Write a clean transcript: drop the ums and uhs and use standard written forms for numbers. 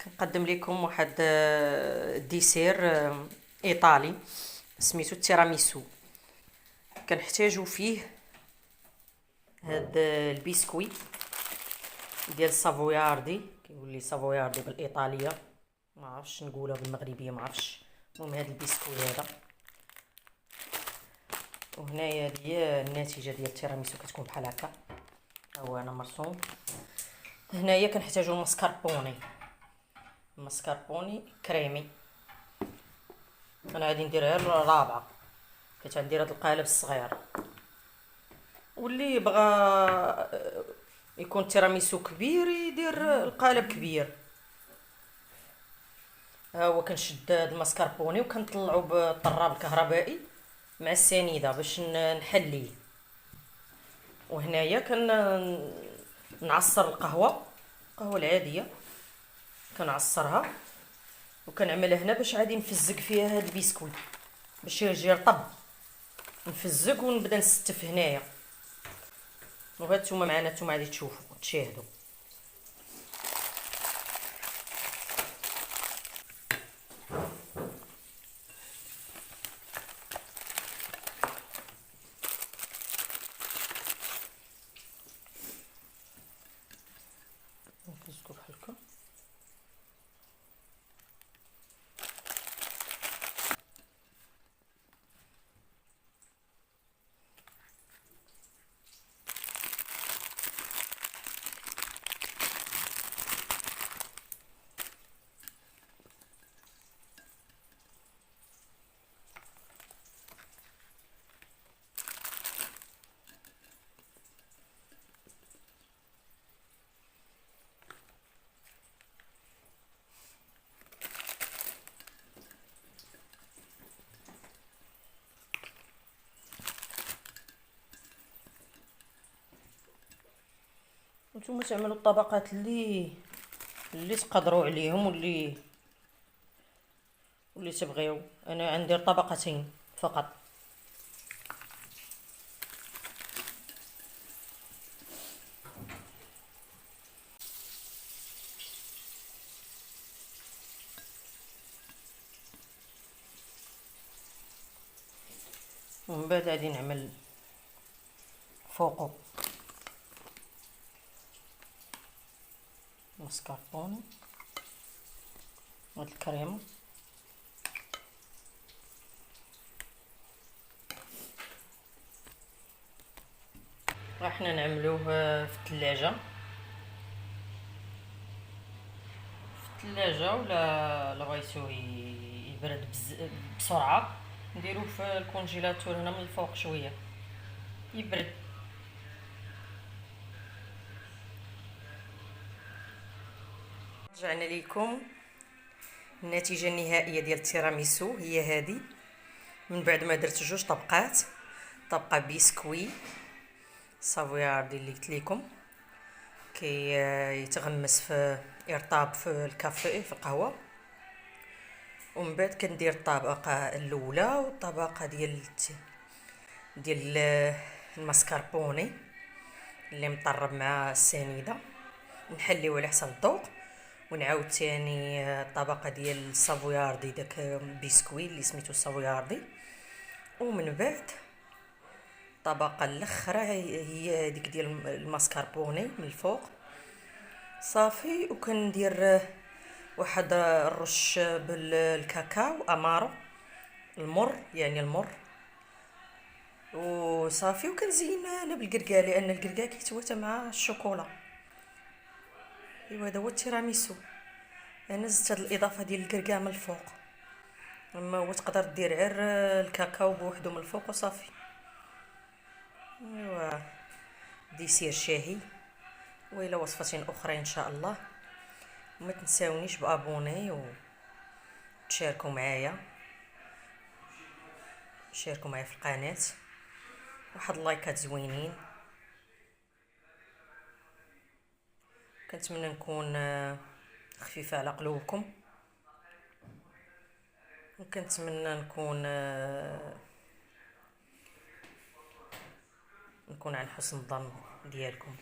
كنقدم لكم واحد ديسير ايطالي سميتو التيراميسو. كنحتاجو فيه هاد البسكوي ديال السافوياردي، كيقول لي سافوياردي بالايطاليه، ما عرفتش نقولها بالمغربيه، ما عرفتش. المهم هاد البسكوي هذا، وهنايا هي النتيجه ديال التيراميسو كتكون بحال هكا. هو انا مرسوم. هنايا كنحتاجو المسكربوني كريمي. انا غادي نديرها الرابعه، حيت غندير هاد القالب الصغير. واللي بغى يكون تيراميسو كبير يدير القالب كبير. ها هو كنشد هاد المسكربوني وكنطلعو بالطراب الكهربائي مع السنيده باش نحليه. وهنايا نعصر القهوه العاديه، كنعصرها وكنعملها هنا باش عادي نفزق فيها هاد البسكوي باش يجي رطب. نفزق ونبدا نستف هنايا. وهاد نتوما معنا، نتوما غادي تشوفوا تشاهدوا. نفزقوا بحال هكا. نتوما تعملوا الطبقات اللي تقدروا عليهم واللي تبغيو. انا غندير طبقتين فقط. ومن بعد غادي نعمل فوقو مسكربوني هاد الكريمه. احنا نعملوه في الثلاجه ولا بغيتوه يبرد بسرعه نديروه في الكونجيلاتور هنا من الفوق شويه يبرد. رجعنا لكم النتيجه النهائيه ديال التيراميسو هي هذه. من بعد ما درت جوج طبقات، طبقه بسكوي سافوياردي اللي قلت لكم كي يتغمس في يرطاب في الكافي في القهوه. ومن بعد كندير الطبقه الاولى والطبقه ديال المسكربوني اللي مطرب مع السنيده، نحليو على حسب الذوق. ونعاود ثاني الطبقه ديال السافوياردي، داك بسكوي اللي سميتو السافوياردي. ومن بعد الطبقه الاخرى هي ديك ديال المسكربوني من الفوق صافي. وكندير واحد الرش بالكاكاو امارو المر، يعني المر، وصافي. وكنزينها انا بالكركاع لان الكركاع كيتواتى مع الشوكولا. ايوا هذا هو التيراميسو. انا زدت هاد الاضافه ديال الكركاع من الفوق، اما هو تقدر دير غير الكاكاو بوحدو من الفوق وصافي. ايوا ديسير شاهي. والى وصفات اخرى ان شاء الله. وما تنساونيش بابوني وتشاركوا معايا في القناه. واحد اللايكات زوينين. كنتمنى نكون خفيفه على قلوبكم، وكنتمنى نكون عن حسن الظن ديالكم.